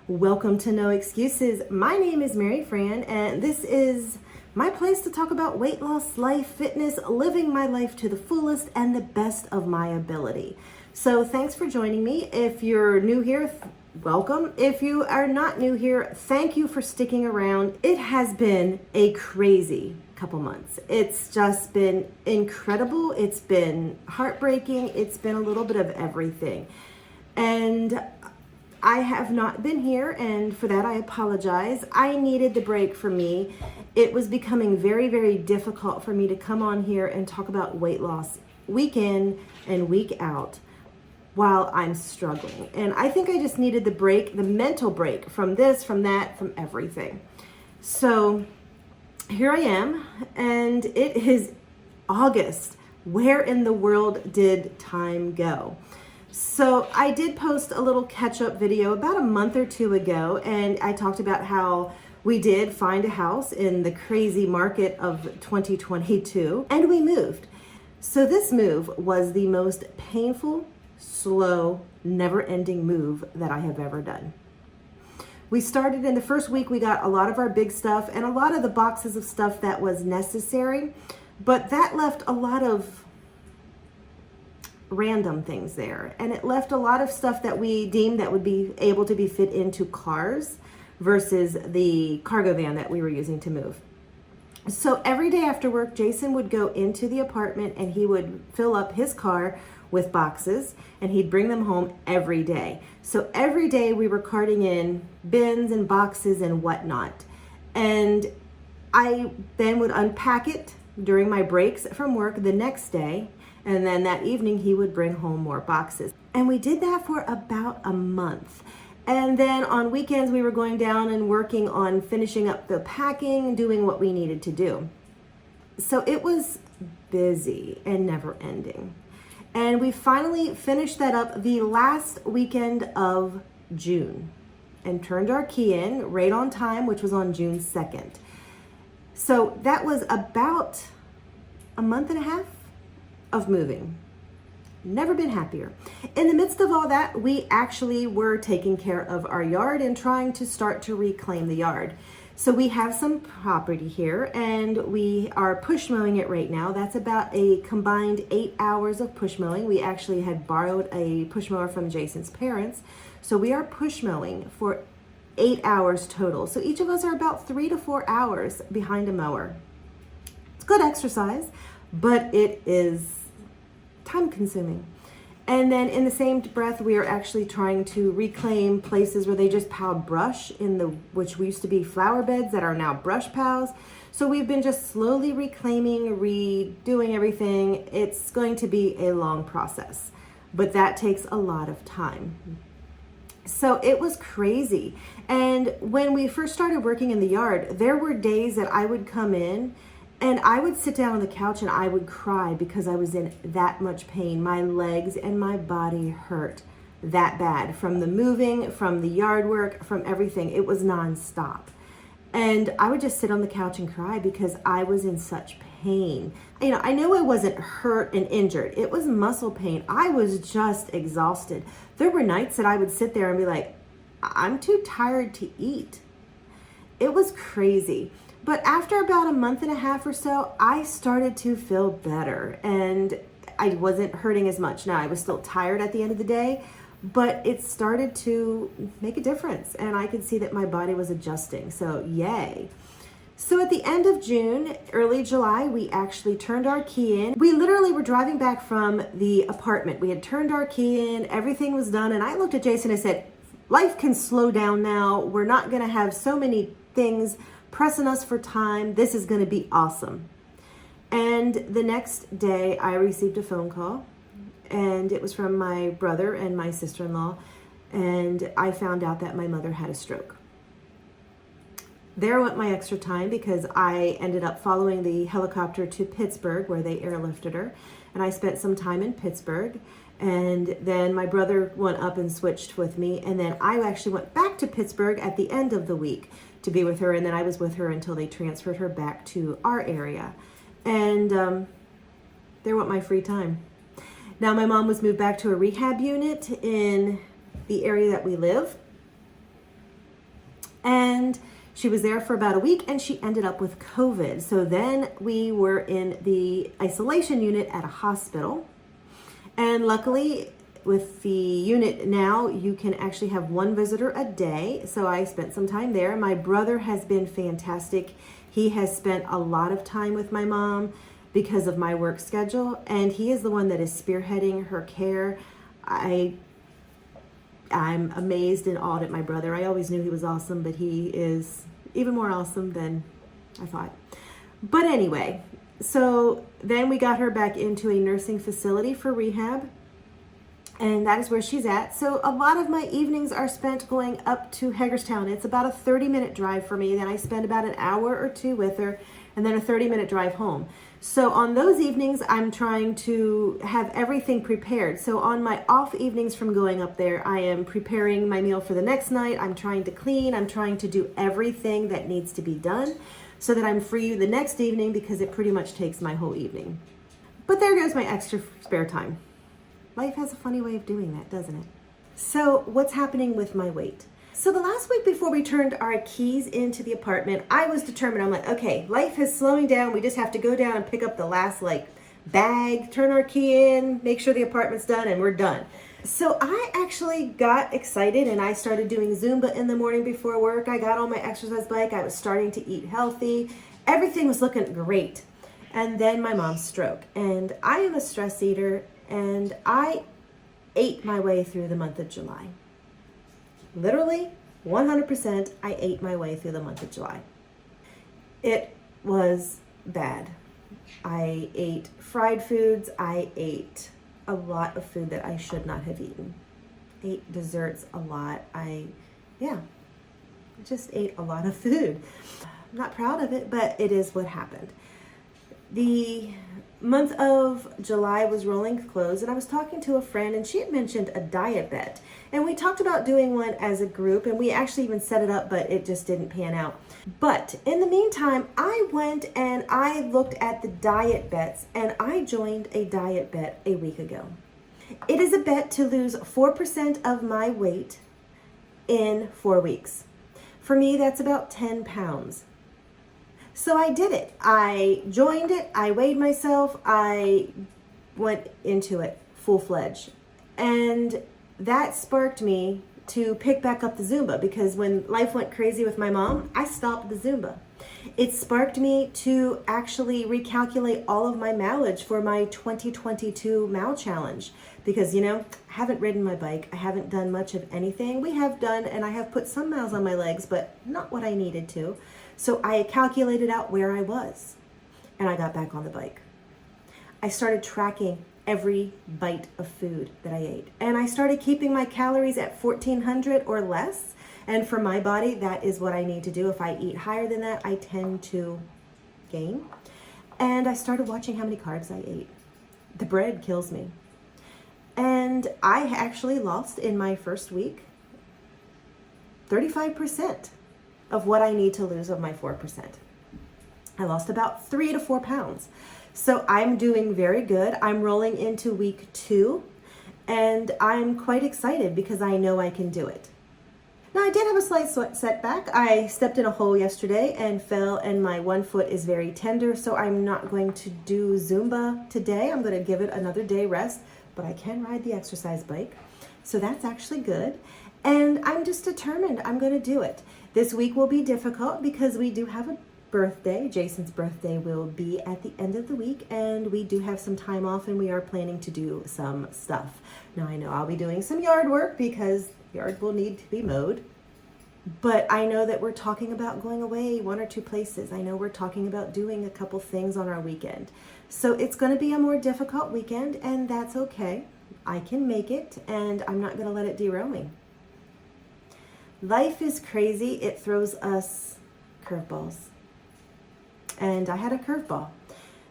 Welcome to No Excuses. My name is Mary Fran, and this is my place to talk about weight loss, life, fitness, living my life to the fullest and the best of my ability. So thanks for joining me. If you're new here, welcome. If you are not new here, thank you for sticking around. It has been a crazy couple months. It's just been incredible. It's been heartbreaking. It's been a little bit of everything. And I have not been here, and for that I apologize. I needed the break for me. It was becoming very, very difficult for me to come on here and talk about weight loss week in and week out while I'm struggling. And I think I just needed the break, the mental break from this, from that, from everything. So here I am, and it is August. Where in the world did time go? So I did post a little catch-up video about a month or two ago, and I talked about how we did find a house in the crazy market of 2022, and we moved. So this move was the most painful, slow, never-ending move that I have ever done. We started in the first week, we got a lot of our big stuff and a lot of the boxes of stuff that was necessary, but that left a lot of random things there, and it left a lot of stuff that we deemed that would be able to be fit into cars versus the cargo van that we were using to move. So every day after work, Jason would go into the apartment and he would fill up his car with boxes, and he'd bring them home every day. So every day we were carting in bins and boxes and whatnot, and I then would unpack it during my breaks from work the next day. And then that evening he would bring home more boxes. And we did that for about a month. And then on weekends we were going down and working on finishing up the packing, doing what we needed to do. So it was busy and never ending. And we finally finished that up the last weekend of June and turned our key in right on time, which was on June 2nd. So that was about a month and a half of moving. Never been happier. In the midst of all that, we actually were taking care of our yard and trying to start to reclaim the yard. So we have some property here and we are push mowing it right now. That's about a combined 8 hours of push mowing. We actually had borrowed a push mower from Jason's parents. So we are push mowing for 8 hours total. So each of us are about 3 to 4 hours behind a mower. It's good exercise, but it is time consuming. And then in the same breath, we are actually trying to reclaim places where they just piled brush which used to be flower beds that are now brush piles. So we've been just slowly reclaiming, redoing everything. It's going to be a long process, but that takes a lot of time. So it was crazy. And when we first started working in the yard, there were days that I would come in and I would sit down on the couch and I would cry because I was in that much pain. My legs and my body hurt that bad from the moving, from the yard work, from everything. It was nonstop. And I would just sit on the couch and cry because I was in such pain. You know, I know I wasn't hurt and injured. It was muscle pain. I was just exhausted. There were nights that I would sit there and be like, I'm too tired to eat. It was crazy. But after about a month and a half or so, I started to feel better and I wasn't hurting as much. Now, I was still tired at the end of the day, but it started to make a difference and I could see that my body was adjusting. So yay. So at the end of June, early July, we actually turned our key in. We literally were driving back from the apartment. We had turned our key in, everything was done. And I looked at Jason and said, life can slow down now. We're not gonna have so many things pressing us for time. This is going to be awesome. And the next day I received a phone call and it was from my brother and my sister-in-law, and I found out that my mother had a stroke. There went my extra time because I ended up following the helicopter to Pittsburgh where they airlifted her, and I spent some time in Pittsburgh. And then my brother went up and switched with me, and then I actually went back to Pittsburgh at the end of the week to be with her, and then I was with her until they transferred her back to our area. And there went my free time. Now my mom was moved back to a rehab unit in the area that we live, And she was there for about a week and she ended up with COVID. So then we were in the isolation unit at a hospital. And luckily, with the unit now, you can actually have one visitor a day. So I spent some time there. My brother has been fantastic. He has spent a lot of time with my mom because of my work schedule, and he is the one that is spearheading her care. I'm amazed and awed at my brother. I always knew he was awesome, but he is even more awesome than I thought. But anyway, so then we got her back into a nursing facility for rehab, and that is where she's at. So a lot of my evenings are spent going up to Hagerstown. It's about a 30-minute drive for me. Then I spend about an hour or two with her, and then a 30-minute drive home. So on those evenings, I'm trying to have everything prepared. So on my off evenings from going up there, I am preparing my meal for the next night. I'm trying to clean. I'm trying to do everything that needs to be done so that I'm free the next evening, because it pretty much takes my whole evening. But there goes my extra spare time. Life has a funny way of doing that, doesn't it? So what's happening with my weight? So the last week before we turned our keys into the apartment, I was determined. I'm like, okay, life is slowing down. We just have to go down and pick up the last bag, turn our key in, make sure the apartment's done, and we're done. So I actually got excited and I started doing Zumba in the morning before work. I got on my exercise bike. I was starting to eat healthy. Everything was looking great. And then my mom's stroke. And I am a stress eater, and I ate my way through the month of July. Literally, 100%, I ate my way through the month of July. It was bad. I ate fried foods. I ate a lot of food that I should not have eaten. Ate desserts a lot. I just ate a lot of food. I'm not proud of it, but it is what happened. The month of July was rolling close, and I was talking to a friend, and she had mentioned a diet bet. And we talked about doing one as a group, and we actually even set it up, but it just didn't pan out. But in the meantime, I went and I looked at the diet bets, and I joined a diet bet a week ago. It is a bet to lose 4% of my weight in 4 weeks. For me, that's about 10 pounds. So I did it. I joined it. I weighed myself. I went into it full-fledged. And that sparked me to pick back up the Zumba, because when life went crazy with my mom, I stopped the Zumba. It sparked me to actually recalculate all of my mileage for my 2022 mile challenge, because, I haven't ridden my bike. I haven't done much of anything. We have done, and I have put some miles on my legs, but not what I needed to. So I calculated out where I was, and I got back on the bike. I started tracking every bite of food that I ate, and I started keeping my calories at 1,400 or less. And for my body, that is what I need to do. If I eat higher than that, I tend to gain. And I started watching how many carbs I ate. The bread kills me. And I actually lost in my first week 35% of what I need to lose of my 4%. I lost about 3 to 4 pounds. So I'm doing very good. I'm rolling into week 2, and I'm quite excited because I know I can do it. Now, I did have a slight setback. I stepped in a hole yesterday and fell, and my one foot is very tender, so I'm not going to do Zumba today. I'm going to give it another day rest, but I can ride the exercise bike. So that's actually good. And I'm just determined I'm going to do it. This week will be difficult because we do have a birthday. Jason's birthday will be at the end of the week, and we do have some time off, and we are planning to do some stuff. Now, I know I'll be doing some yard work because yard will need to be mowed, but I know that we're talking about going away 1 or 2 places. I know we're talking about doing a couple things on our weekend. So it's going to be a more difficult weekend, and that's okay. I can make it, and I'm not going to let it derail me. Life is crazy. It throws us curveballs. And I had a curveball.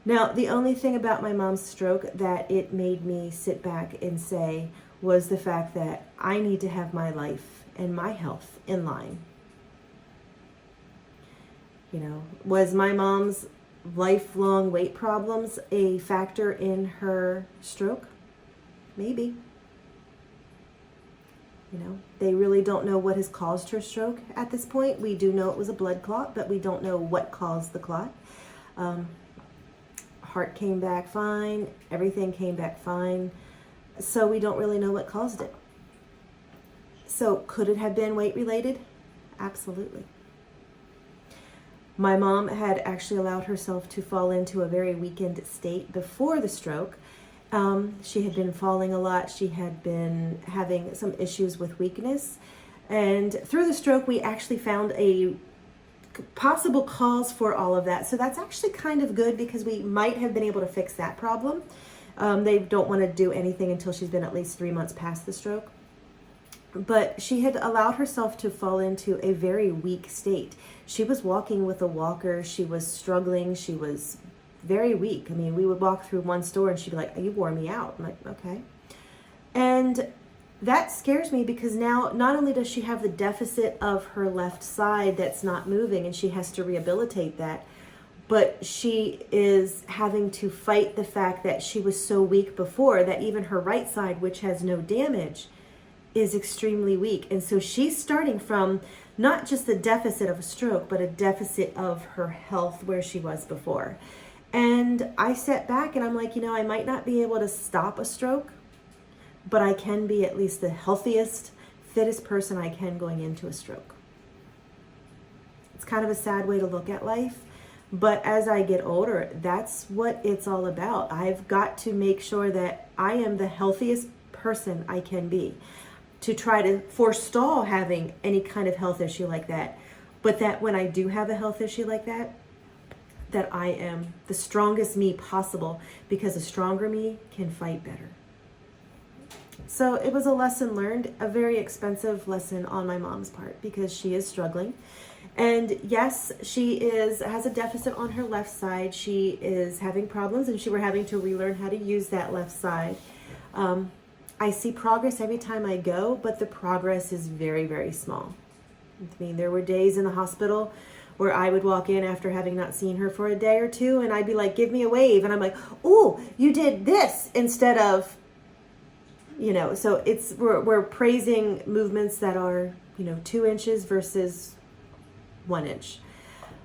Now, the only thing about my mom's stroke that it made me sit back and say was the fact that I need to have my life and my health in line. Was my mom's lifelong weight problems a factor in her stroke? Maybe. You know, they really don't know what has caused her stroke at this point. We do know it was a blood clot, but we don't know what caused the clot. Heart came back fine. Everything came back fine. So we don't really know what caused it. So could it have been weight related? Absolutely. My mom had actually allowed herself to fall into a very weakened state before the stroke. She had been falling a lot. She had been having some issues with weakness. And through the stroke, we actually found a possible cause for all of that. So that's actually kind of good because we might have been able to fix that problem. They don't want to do anything until she's been at least 3 months past the stroke. But she had allowed herself to fall into a very weak state. She was walking with a walker. She was struggling. She was very weak. I mean, we would walk through one store and she'd be like, "You wore me out." I'm like, okay. And that scares me because now not only does she have the deficit of her left side that's not moving and she has to rehabilitate that, but she is having to fight the fact that she was so weak before that even her right side, which has no damage, is extremely weak. And so she's starting from not just the deficit of a stroke, but a deficit of her health where she was before. And I sat back and I'm like, I might not be able to stop a stroke, but I can be at least the healthiest, fittest person I can going into a stroke. It's kind of a sad way to look at life, but as I get older, that's what it's all about. I've got to make sure that I am the healthiest person I can be, to try to forestall having any kind of health issue like that. But that when I do have a health issue like that I am the strongest me possible, because a stronger me can fight better. So it was a lesson learned, a very expensive lesson on my mom's part, because she is struggling. And yes, she has a deficit on her left side. She is having problems, and we're having to relearn how to use that left side. I see progress every time I go, but the progress is very, very small. I mean, there were days in the hospital where I would walk in after having not seen her for a day or two, and I'd be like, "Give me a wave." And I'm like, "Oh, you did this," instead of, so we're praising movements that are, 2 inches versus 1 inch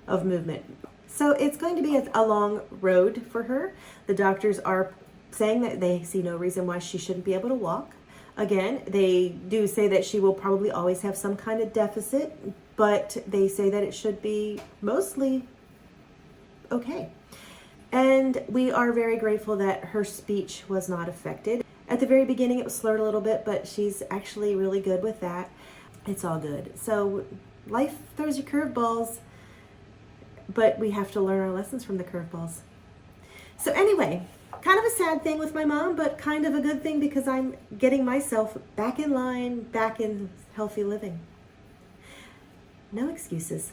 of movement. So it's going to be a long road for her. The doctors are saying that they see no reason why she shouldn't be able to walk. Again, they do say that she will probably always have some kind of deficit, but they say that it should be mostly okay. And we are very grateful that her speech was not affected. At the very beginning, it was slurred a little bit, but she's actually really good with that. It's all good. So life throws you curveballs, but we have to learn our lessons from the curveballs. So anyway, kind of a sad thing with my mom, but kind of a good thing because I'm getting myself back in line, back in healthy living. No excuses.